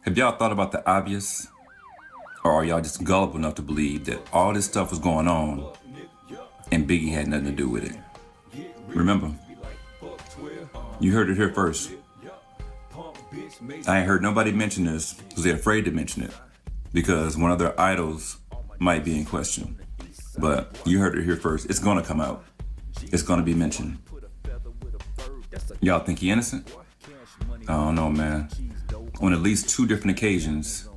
Have y'all thought about the obvious? Or are y'all just gullible enough to believe that all this stuff was going on and Biggie had nothing to do with it? Remember, you heard it here first. I ain't heard nobody mention this because they're afraid to mention it because one of their idols might be in question. But you heard it here first. It's gonna come out. It's gonna be mentioned. Y'all think he innocent? I don't know, man. On at least 2 different occasions,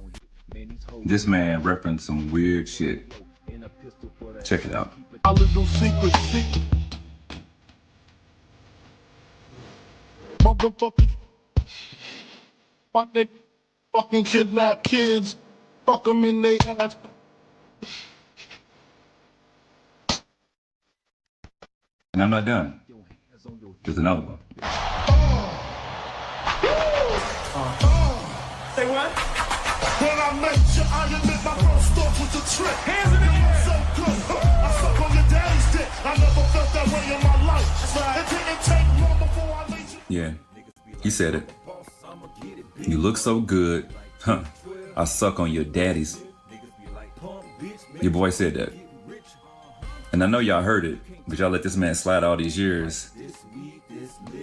this man referenced some weird shit. Check it out. A little secret. Motherfucker. Fuck they fucking kidnap kids. Fuck them in they ass. And I'm not done. There's another one. Say what? When I met you, I admit my first thought was a trick. Hands in the air. So good. I suck on your daddy's dick. I never felt that way in my life. It didn't take long before I laid you. Yeah, he said it. You look so good. Huh. I suck on your daddy's. Your boy said that. And I know y'all heard it, but y'all let this man slide all these years.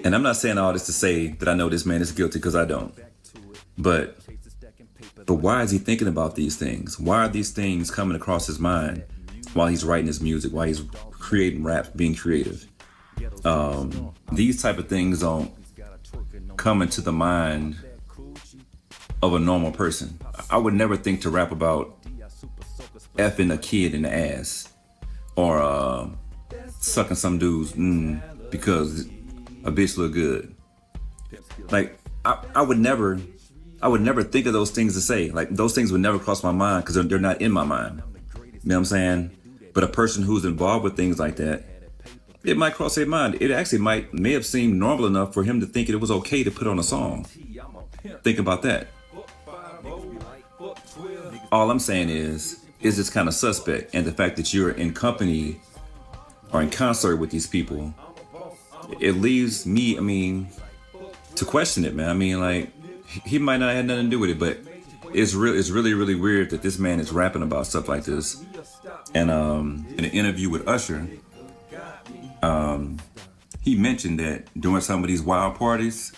And I'm not saying all this to say that I know this man is guilty, because I don't. But why is he thinking about these things? Why are these things coming across his mind while he's writing his music, while he's creating rap, being creative? These type of things don't come into the mind of a normal person. I would never think to rap about effing a kid in the ass or sucking some dudes because a bitch look good. Like I would never think of those things to say. Like those things would never cross my mind because they're not in my mind. You know what I'm saying? But a person who's involved with things like that, it might cross their mind. It actually may have seemed normal enough for him to think it was okay to put on a song. Think about that. All I'm saying is it's kind of suspect, and the fact that you're in company or in concert with these people, it leaves me, to question it, man. I mean, like, he might not have nothing to do with it, but it's really, really weird that this man is rapping about stuff like this. And in an interview with Usher, he mentioned that during some of these wild parties,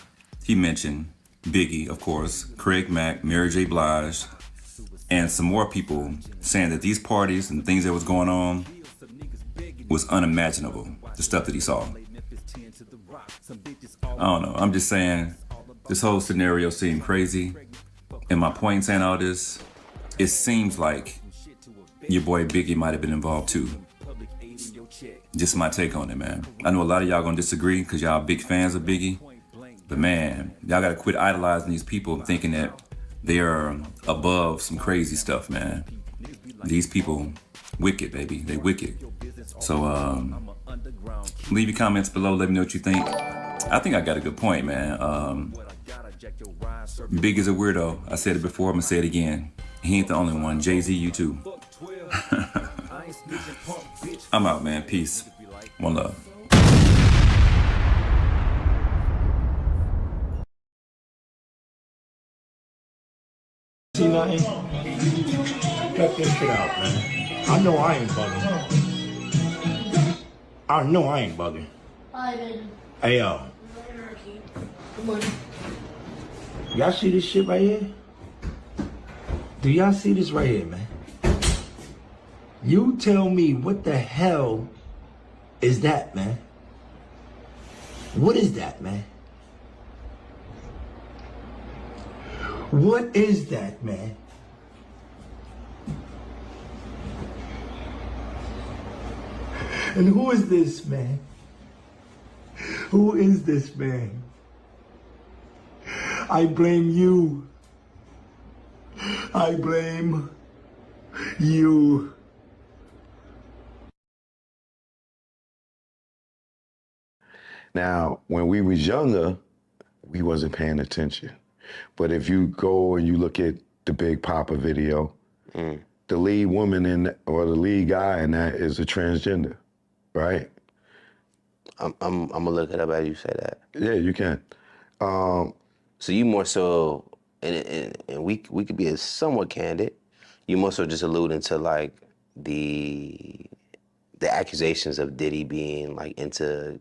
he mentioned Biggie, of course, Craig Mack, Mary J. Blige, and some more people saying that these parties and things that was going on was unimaginable, the stuff that he saw. I don't know, I'm just saying, this whole scenario seemed crazy. And my point in saying all this, it seems like your boy Biggie might have been involved too. Just my take on it, man. I know a lot of y'all gonna disagree because y'all big fans of Biggie. But man, y'all gotta quit idolizing these people thinking that they are above some crazy stuff, man. These people, wicked, baby. They wicked. So, leave your comments below. Let me know what you think. I think I got a good point, man. Big is a weirdo. I said it before, I'm gonna say it again. He ain't the only one. Jay-Z, you too. I'm out, man. Peace. One love. See nothing? Cut this shit out, man. I know I ain't bugging. I know I ain't bugging. Hi, baby. Hey, yo. Good morning. Y'all see this shit right here? Do y'all see this right here, man? You tell me what the hell is that, man? What is that, man? What is that, man? And who is this, man? Who is this, man? I blame you. I blame you. Now, when we was younger, we wasn't paying attention. But if you go and you look at the Big Papa video, the lead woman or the lead guy in that is a transgender, right? I'm gonna look it up as you say that. Yeah, you can. So you more so and we could be somewhat candid. You more so just alluding to like the accusations of Diddy being like into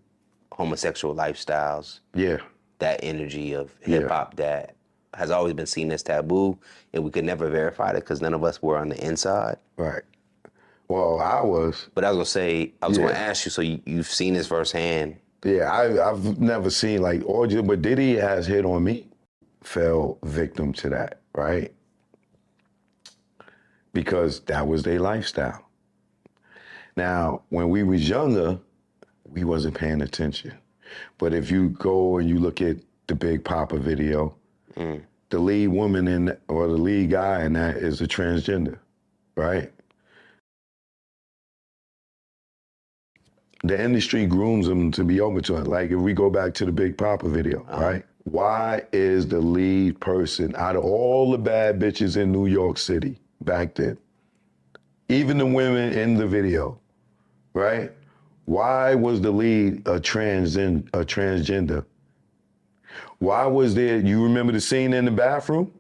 homosexual lifestyles. Yeah. That energy of hip hop that has always been seen as taboo, and we could never verify it because none of us were on the inside. Right. Well, I was. But I was gonna ask you. So you've seen this firsthand. Yeah, I've never seen like orgy, but Diddy has hit on me. Fell victim to that, right? Because that was their lifestyle. Now, when we was younger, we wasn't paying attention. But if you go and you look at the Big Papa video, the lead woman or the lead guy in that is a transgender, right? The industry grooms them to be open to it. Like if we go back to the Big Papa video, right? Why is the lead person out of all the bad bitches in New York City back then, even the women in the video, right? Why was the lead a transgender? Why was there, you remember the scene in the bathroom?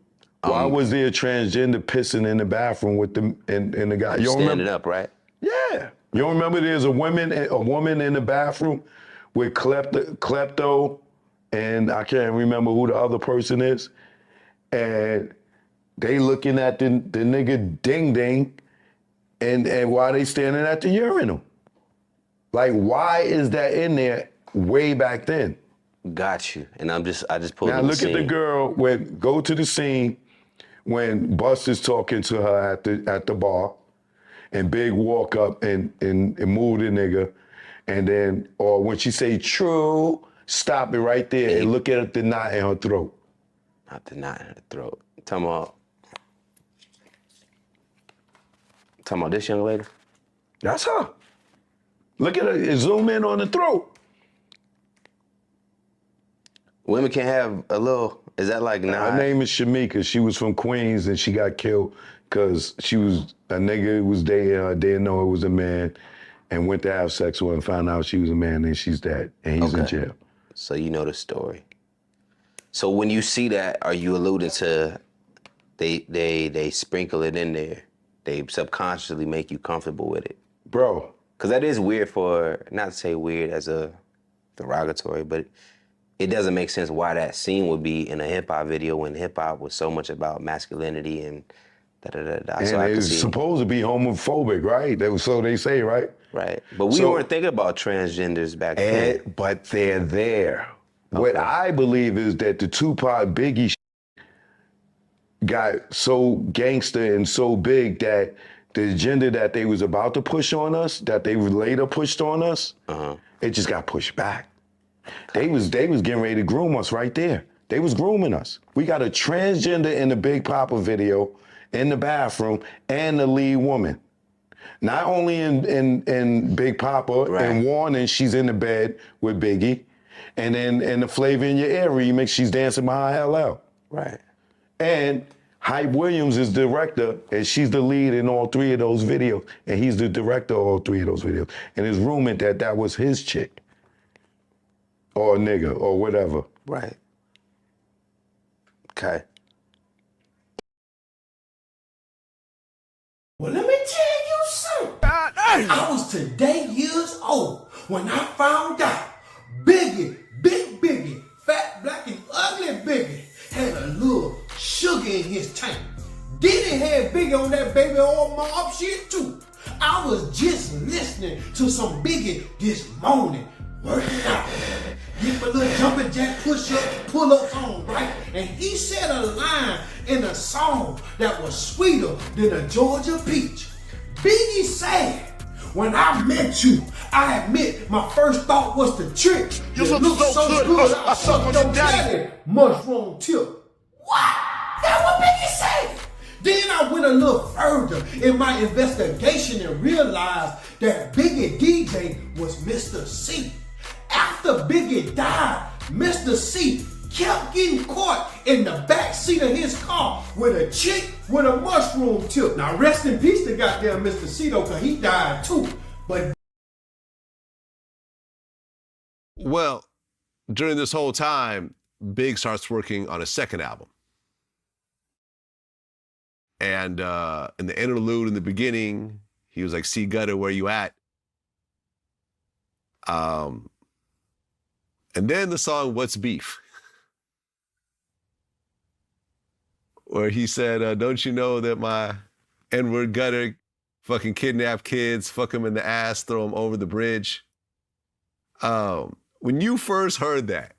Why was there a transgender pissing in the bathroom with the guy? You don't Standing remember? up, right? Yeah. You don't remember there's a woman in the bathroom with klepto, and I can't remember who the other person is, and they looking at the nigga ding ding, and why they standing at the urinal? Like, why is that in there way back then? Got you. And I just pulled Now look at the girl go to the scene when Buster's talking to her at the bar, and Big walk up and move the nigga, and then, or when she say true, stop it right there and look at the knot in her throat. Not the knot in her throat. Talking about this young lady? That's her. Look at her, zoom in on the throat. Women can't have a little, is that like nah? Her name is Shamika. She was from Queens and she got killed because a nigga was dating her, didn't know it was a man, and went to have sex with her and found out she was a man, and she's dead, and he's in jail. So you know the story. So when you see that, are you alluding to they sprinkle it in there? They subconsciously make you comfortable with it? Bro. Because that is weird not to say weird as a derogatory, but it doesn't make sense why that scene would be in a hip-hop video when hip-hop was so much about masculinity and da-da-da-da. And so it's supposed to be homophobic, right? So they say, right? Right. But we weren't thinking about transgenders back then. But they're there. Okay. What I believe is that the Tupac Biggie got so gangster and so big that the agenda that they was about to push on us, that they later pushed on us, it just got pushed back. They was getting ready to groom us right there. They was grooming us. We got a transgender in the Big Papa video in the bathroom and the lead woman. Not only in Big Papa, and Warning, she's in the bed with Biggie, and then in the Flavor in Your Ear remix, she's dancing behind LL. Right. And Hype Williams is the director, and she's the lead in all three of those videos, and he's the director of all three of those videos. And it's rumored that was his chick, or a nigga, or whatever. Right. Okay. Well, let me tell you something. I was today years old when I found out Biggie, Big Biggie, fat, black, and ugly Biggie had a little sugar in his tank. Diddy had Biggie on that baby oil mob shit too. I was just listening to some Biggie this morning, working out. Get my little jumping jack pull-ups on, right? And he said a line in a song that was sweeter than a Georgia peach. Biggie said, when I met you, I admit my first thought was the trick. You look so good, I sucked your daddy. Mushroom tip. What? That's what Biggie said. Then I went a little further in my investigation and realized that Biggie DJ was Mr. C. After Biggie died, Mr. C kept getting caught in the back seat of his car with a chick with a mushroom tip. Now rest in peace to goddamn Mr. C though, cause he died too. But well, during this whole time, Big starts working on a second album. And in the interlude in the beginning, he was like, "See Gutter, where you at?" And then the song "What's Beef," where he said, "Don't you know that my N-word gutter fucking kidnap kids, fuck them in the ass, throw them over the bridge." When you first heard that,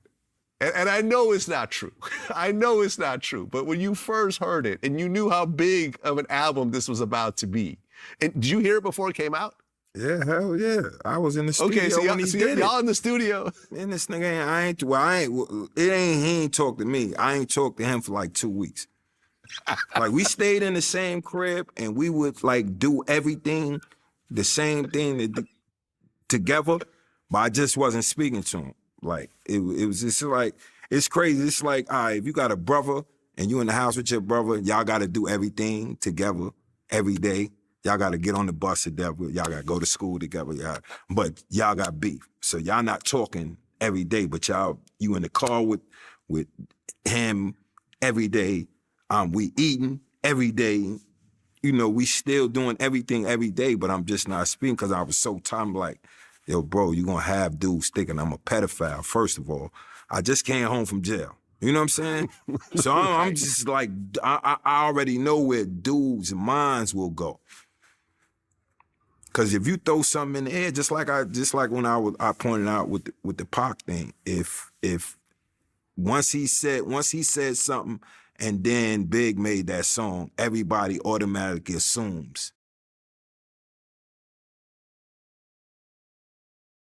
and I know it's not true, I know it's not true, but when you first heard it and you knew how big of an album this was about to be, and did you hear it before it came out? Yeah, hell yeah. I was in the studio Okay, so when he did it. y'all in the studio. Man, this nigga he ain't talked to me. I ain't talked to him for like 2 weeks. Like, we stayed in the same crib and we would like do everything, the same thing together, but I just wasn't speaking to him. Like, it was just like, it's crazy. It's like, all right, if you got a brother and you in the house with your brother, y'all got to do everything together every day. Y'all got to get on the bus together. Y'all got to go to school together. But y'all got beef. So y'all not talking every day, but you in the car with him every day. We eating every day. You know, we still doing everything every day, but I'm just not speaking because I was so tired. Like, yo, bro, you gonna have dudes thinking I'm a pedophile, first of all. I just came home from jail. You know what I'm saying? So I'm just like, I already know where dudes' minds will go. Cause if you throw something in the air, just like when I pointed out with the Pac thing, if once he said something and then Big made that song, everybody automatically assumes.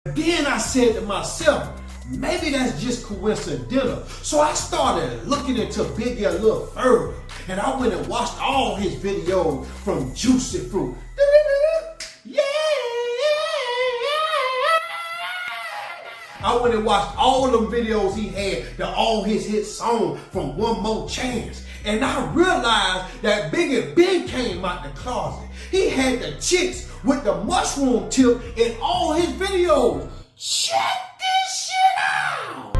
Then I said to myself, maybe that's just coincidental. So I started looking into Biggie a little further, and I went and watched all his videos from Juicy Fruit. Yeah! I went and watched all them videos he had, all his hit songs from One More Chance. And I realized that Biggie big came out the closet. He had the chicks with the mushroom tip in all his videos. Check this shit out!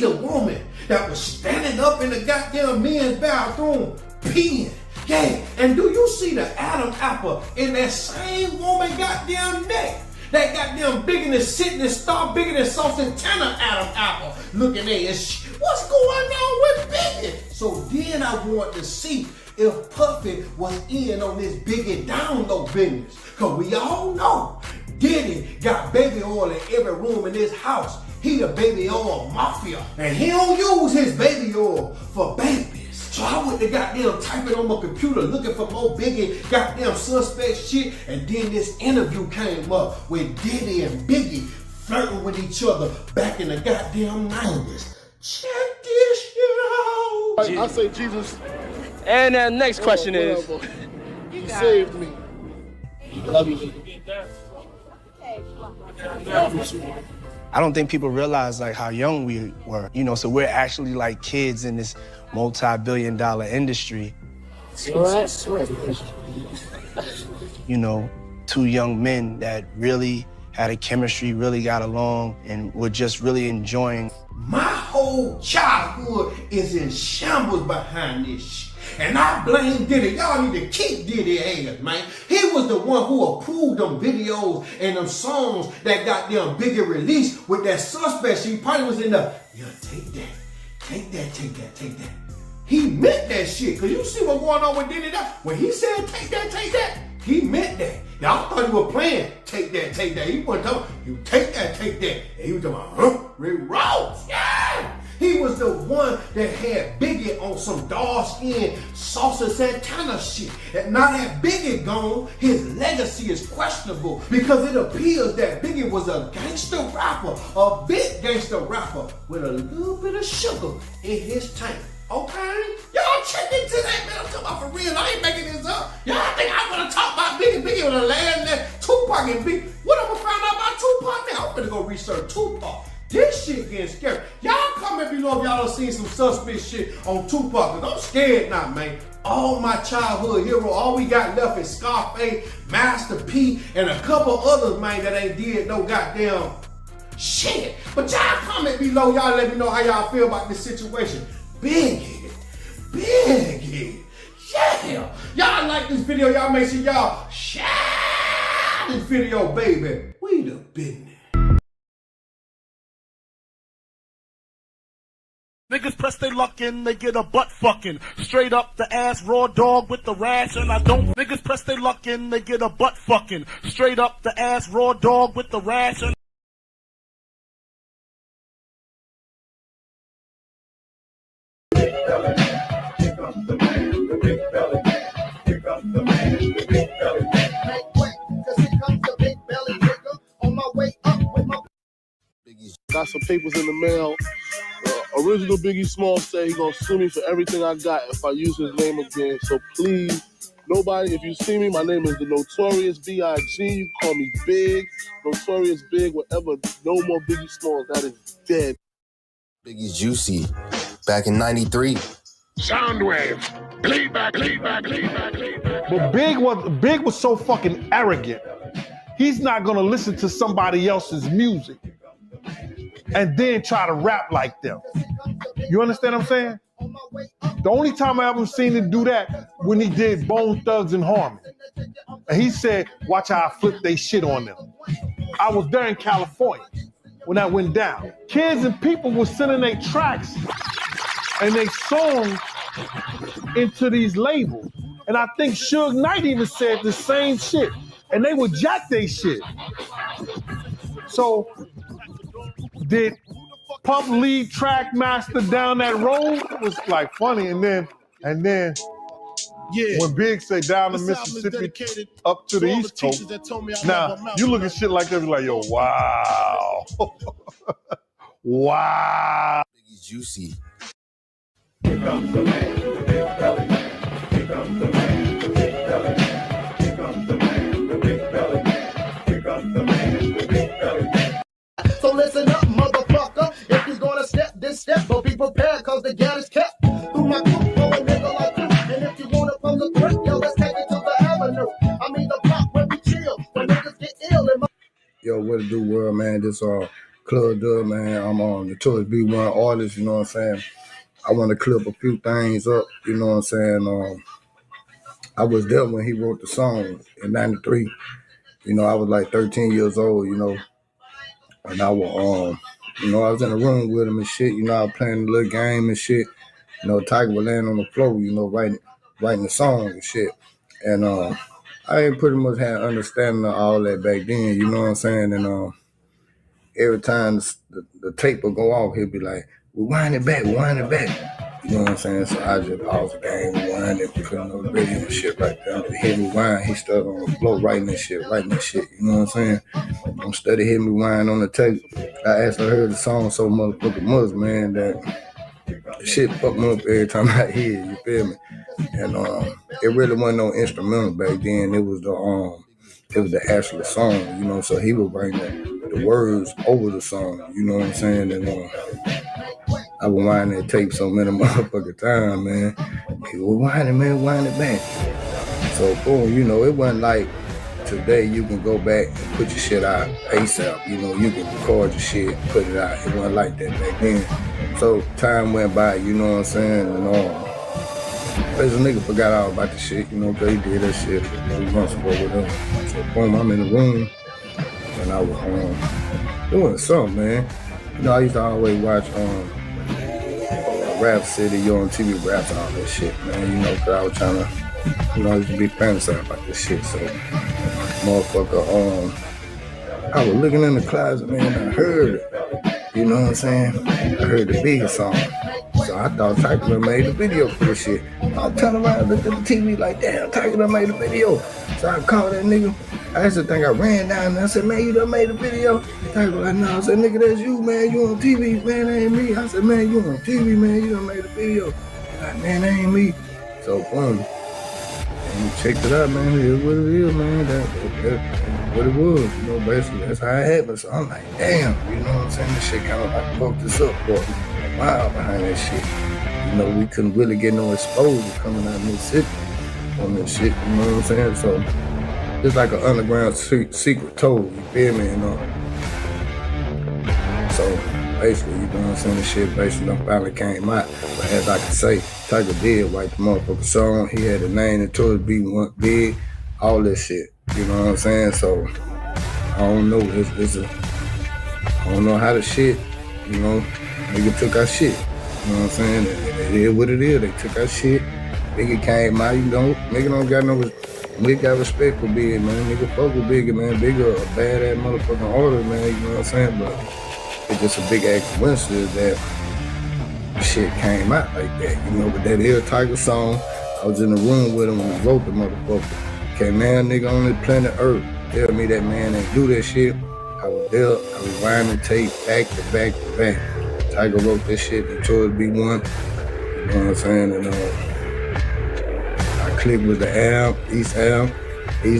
The woman that was standing up in the goddamn men's bathroom peeing. Yeah, and do you see the Adam apple in that same woman goddamn neck? That goddamn bigger than sitting and star, bigger than Sauce Santana Adam apple looking at it. What's going on with Biggie? So then I wanted to see if Puffy was in on this Biggie download business. Cause we all know Diddy got baby oil in every room in this house. He the baby oil mafia, and he don't use his baby oil for babies. So I went to goddamn typing on my computer looking for more Biggie goddamn suspect shit, and then this interview came up with Diddy and Biggie flirting with each other back in the goddamn 90s. Check this shit out. I say Jesus. And the next question is, He saved me. Love you. I don't think people realize like how young we were, you know, so we're actually like kids in this multi-billion-dollar industry. You know, two young men that really had a chemistry, really got along, and were just really enjoying. My whole childhood is in shambles behind this shit. And I blame Diddy. Y'all need to kick Diddy ass, man. He was the one who approved them videos and them songs that got them Biggie released with that suspect shit. He probably was in the, yeah, take that, take that, take that, take that. He meant that shit. Cause you see what's going on with Diddy now? When he said take that, he meant that. Y'all thought he was playing take that, take that. He wasn't talking, you take that, take that. And he was talking, Rick Ross, yeah! He was the one that had Biggie on some dark-skinned Sauce Santana shit. And now that Biggie gone, his legacy is questionable because it appears that Biggie was a gangster rapper, a big gangster rapper with a little bit of sugar in his tank. Okay? Y'all check into that, man. I'm talking about for real. I ain't making this up. Y'all think I'm gonna talk about Biggie? Biggie on the last that Tupac and Biggie. What I'm gonna find out about Tupac now? I'm gonna go research Tupac. This shit getting scary. Y'all comment below if y'all done seen some suspect shit on Tupac, cause I'm scared now, man. All my childhood hero, all we got left is Scarface, Master P, and a couple others, man, that ain't did no goddamn shit. But y'all comment below, y'all let me know how y'all feel about this situation. Big head. Big head. Yeah. Y'all like this video, y'all make sure y'all share this video, baby. We the business. Niggas press their luck in, they get a butt fucking. Straight up the ass, raw dog with the rash, and I don't. Niggas press their luck in, they get a butt fucking. Straight up the ass, raw dog with the rash, and got some papers in the mail. Original Biggie Smalls said he gonna sue me for everything I got if I use his name again. So please, nobody, if you see me, my name is the Notorious B.I.G. You can call me Big, Notorious Big, whatever. No more Biggie Smalls. That is dead. Biggie's Juicy, back in '93. Soundwave, bleed back. But Big was so fucking arrogant. He's not gonna listen to somebody else's music and then try to rap like them. You understand what I'm saying? The only time I ever seen him do that when he did Bone Thugs and Harmony. And he said, watch how I flip they shit on them. I was there in California when that went down. Kids and people were sending their tracks and they songs into these labels. And I think Suge Knight even said the same shit. And they would jack they shit. So, did Puff lead track master down that road? It was like funny, and then Yeah. when Big say down the Mississippi up to the East Coast, now you look at shit like that, you're like, yo, wow. Wow. Biggie's Juicy. Here comes the man with the big belly. Here comes the man with the big belly. Here comes the man with the big belly. Here comes the man with the big belly. So listen up, motherfucker. If you're gonna step this step, but be prepared, cause the gat is kept. Through my group, for a nigga like you. And if you wanna pose a threat, yo, let's take it to the avenue. I mean the block where we chill, when niggas get ill in my... Yo, what it do, world, man? This Club Dub, man. I'm on Notorious Big one artist, you know what I'm saying? I want to clip a few things up, you know what I'm saying? I was there when he wrote the song in '93. You know, I was like 13 years old, you know. And I was, you know, I was in the room with him and shit. You know, I was playing a little game and shit. You know, Tiger was laying on the floor, you know, writing the song and shit. And I ain't pretty much had understanding of all that back then, you know what I'm saying? And every time the tape would go off, he'd be like, wind it back. You know what I'm saying? So I just paused the game, rewind it, put on the radio and shit right there. Hit rewind, he started on the floor writing this shit, you know what I'm saying? I'm studying hit rewind on the tape. I actually heard the song so motherfucking much, man, that the shit fucked me up every time I hear it, you feel me? And it really wasn't no instrumental back then. It was the actual song, you know, so he was writing the words over the song, you know what I'm saying? And I would wind that tape so many motherfucking times, man. He would wind it back. So, boom, you know, it wasn't like today you can go back and put your shit out ASAP. You know, you can record your shit, put it out. It wasn't like that back then. So, time went by, you know what I'm saying? And there's a nigga forgot all about the shit, you know, because he did that shit 3 months ago with him. So, boom, I'm in the room, and I was doing something, man. You know, I used to always watch Rap City, you on TV raps, all that shit, man. You know, because I was trying to, you know, I used to be fantasizing about this shit. So, motherfucker, I was looking in the closet, man, and I heard it. You know what I'm saying? I heard the biggest song. So I thought Tiger done made a video for this shit. I turned around and looked at the TV like, damn, Tiger done made a video. So I called that nigga. I used to think I ran down there. I said, man, you done made a video? Tiger was like, no. I said, nigga, that's you, man. You on TV, man. That ain't me. I said, man, you on TV, man. You done made a video. Like, man, that ain't me. So, boom. And you checked it out, man. It is what it is, man. what it was, you know, basically that's how it happened. So I'm like, damn, you know what I'm saying? This shit kind of like fucked us up for a while behind that shit. You know, we couldn't really get no exposure coming out of Mississippi on this shit, you know what I'm saying? So it's like an underground secret told, you feel me? You know? So basically, you know what I'm saying, the shit basically finally came out. But as I can say, Tiger did write the motherfucking song. He had the name Notorious Big, all this shit. You know what I'm saying? So I don't know. I don't know how the shit, you know, nigga took our shit. You know what I'm saying? It is what it is. They took our shit. Biggie came out, you know, nigga don't got no, nigga got respect for Big, man. Nigga fuck with Biggie, man. Biggie a badass motherfucking artist, man. You know what I'm saying? But it's just a big ass coincidence that shit came out like that, you know. But that is Tiger song. I was in the room with him when he wrote the motherfucker. Okay, man, nigga on this planet Earth tell me that man ain't do that shit. I was there, I was rhyming tape back to back to back. Tiger wrote this shit, Notorious B1. You know what I'm saying? And I clicked with the East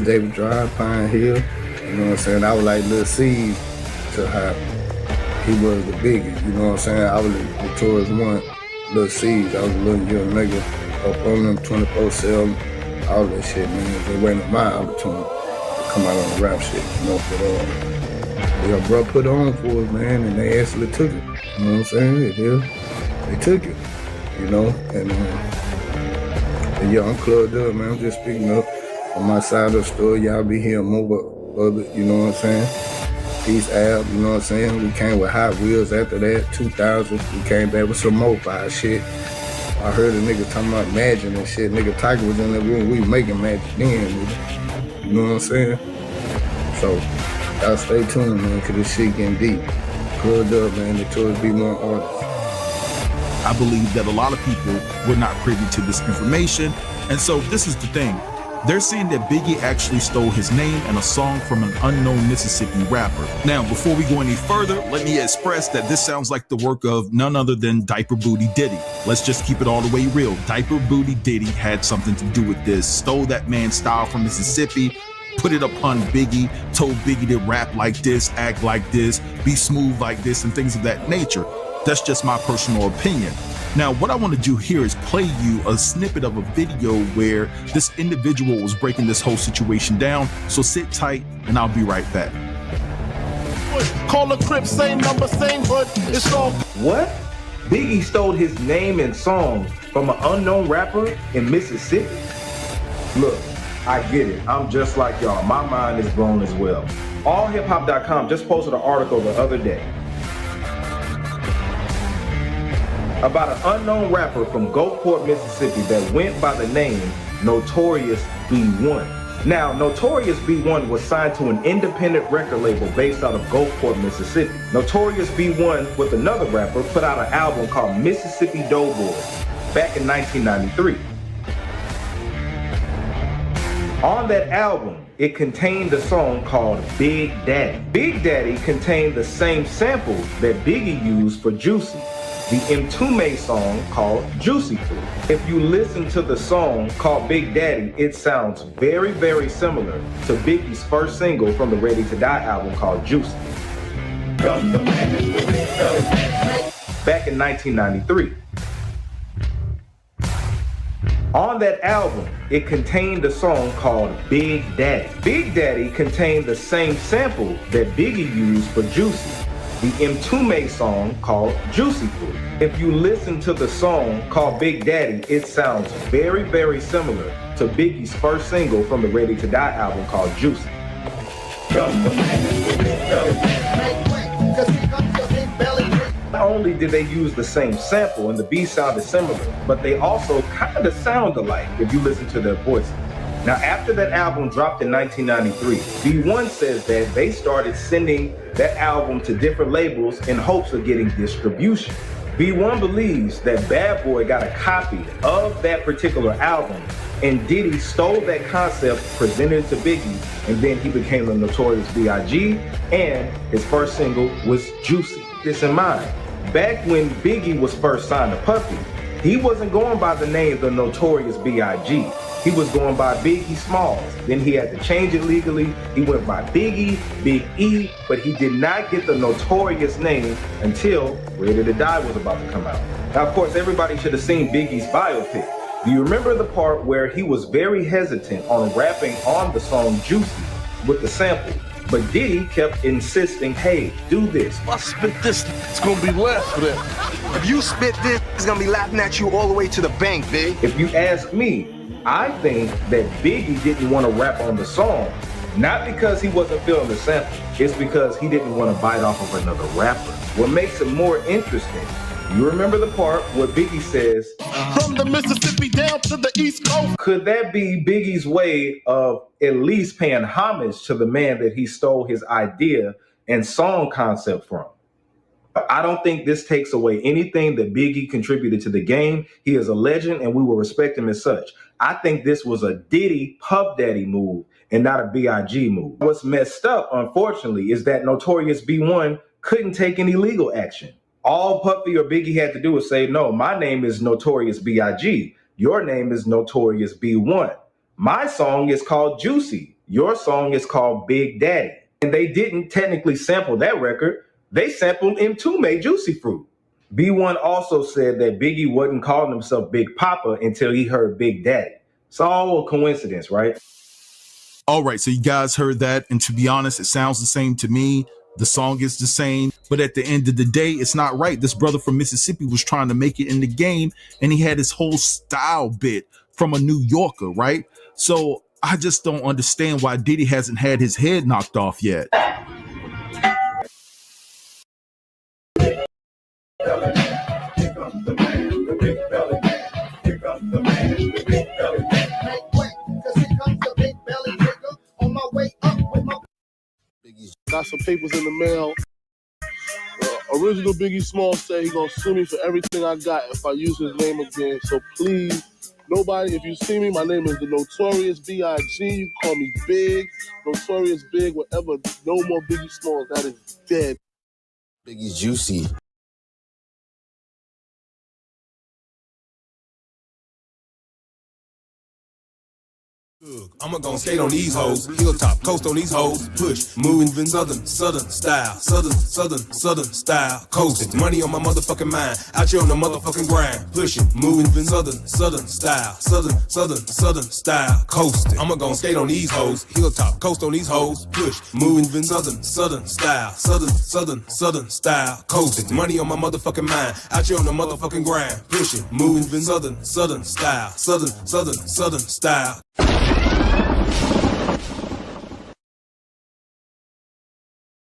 David Drive, Pine Hill. You know what I'm saying? I was like Lil C's to how he was the biggest. You know what I'm saying? I was the Notorious one, Lil C's. I was a little young nigga up on them 24/7. All that shit, man. It wasn't my opportunity to come out on the rap shit, you know. But yeah, bro put it on for us, man, and they actually took it. You know what I'm saying? They took it, you know. And yeah, I'm clubbed up, man. I'm just speaking up on my side of the story. Y'all be hearing more of it, you know what I'm saying? Peace out, you know what I'm saying? We came with Hot Wheels after that, 2000. We came back with some more fire shit. I heard a nigga talking about magic and shit. Nigga Tiger was in that room. We making magic then, nigga. You know what I'm saying? So, y'all stay tuned, man, because this shit getting deep. Clubbed up, man. Notorious B1 artist. I believe that a lot of people were not privy to this information. And so this is the thing. They're saying that Biggie actually stole his name and a song from an unknown Mississippi rapper. Now, before we go any further, let me express that this sounds like the work of none other than Diaper Booty Diddy. Let's just keep it all the way real. Diaper Booty Diddy had something to do with this, stole that man's style from Mississippi, put it upon Biggie, told Biggie to rap like this, act like this, be smooth like this, and things of that nature. That's just my personal opinion. Now, what I want to do here is play you a snippet of a video where this individual was breaking this whole situation down. So sit tight and I'll be right back. Call the Crip, same number, same hood. It's all. What? Biggie stole his name and song from an unknown rapper in Mississippi? Look, I get it. I'm just like y'all. My mind is blown as well. AllHipHop.com just posted an article the other day about an unknown rapper from Gulfport, Mississippi that went by the name Notorious B1. Now, Notorious B1 was signed to an independent record label based out of Gulfport, Mississippi. Notorious B1 with another rapper put out an album called Mississippi Doughboys back in 1993. On that album, it contained a song called Big Daddy. Big Daddy contained the same sample that Biggie used for Juicy, the M2 song called Juicy Fruit. If you listen to the song called Big Daddy, it sounds very, very similar to Biggie's first single from the Ready to Die album called Juicy. Back in 1993. On that album, it contained a song called Big Daddy. Big Daddy contained the same sample that Biggie used for Juicy, the M2 song called Juicy Fruit. If you listen to the song called Big Daddy, it sounds very, very similar to Biggie's first single from the Ready to Die album called Juicy. Not only did they use the same sample and the beat sounded similar, but they also kind of sound alike if you listen to their voices. Now, after that album dropped in 1993, B1 says that they started sending that album to different labels in hopes of getting distribution. B1 believes that Bad Boy got a copy of that particular album, and Diddy stole that concept, presented it to Biggie, and then he became the Notorious B.I.G., and his first single was Juicy. Keep this in mind, back when Biggie was first signed to Puffy, He wasn't going by the name The Notorious B.I.G. He was going by Biggie Smalls. Then he had to change it legally. He went by Biggie, Big E, but he did not get the Notorious name until Ready to Die was about to come out. Now, of course, everybody should have seen Biggie's biopic. Do you remember the part where he was very hesitant on rapping on the song Juicy with the sample? But Diddy kept insisting, hey, do this. If I spit this, it's gonna be left for that. If you spit this, it's gonna be laughing at you all the way to the bank, Big. If you ask me, I think that Biggie didn't want to rap on the song, not because he wasn't feeling the sample. It's because he didn't want to bite off of another rapper. What makes it more interesting, you remember the part where Biggie says, from the Mississippi down to the East Coast. Could that be Biggie's way of at least paying homage to the man that he stole his idea and song concept from? I don't think this takes away anything that Biggie contributed to the game. He is a legend and we will respect him as such. I think this was a Diddy Puff Daddy move and not a B.I.G. move. What's messed up, unfortunately, is that Notorious B1 couldn't take any legal action. All Puffy or Biggie had to do was say, no, my name is Notorious B.I.G. Your name is Notorious B1. My song is called Juicy. Your song is called Big Daddy. And they didn't technically sample that record. They sampled M2 made Juicy Fruit. B1 also said that Biggie wasn't calling himself Big Papa until he heard Big Daddy. It's all a coincidence, right? All right, so you guys heard that. And to be honest, it sounds the same to me. The song is the same, but at the end of the day, it's not right. This brother from Mississippi was trying to make it in the game, and he had his whole style bit from a New Yorker, right? So I just don't understand why Diddy hasn't had his head knocked off yet. Got some papers in the mail. Original Biggie Smalls say he gonna sue me for everything I got if I use his name again. So please, nobody, if you see me, my name is the Notorious B.I.G. You can call me Big, Notorious Big, whatever. No more Biggie Smalls. That is dead. Biggie's Juicy. I'ma gon' skate on these hoes, hilltop, coast on these hoes, push, moving, southern style, southern style, coasting, money on my motherfucking mind, out here on the motherfucking grind, pushing, moving, southern style, southern style, coasting. I'ma gon' skate on these hoes, hilltop, coast on these hoes, push, moving, southern style, southern style, coasting, money on my motherfucking mind, out here on the motherfucking grind, pushing, moving, southern style, southern style.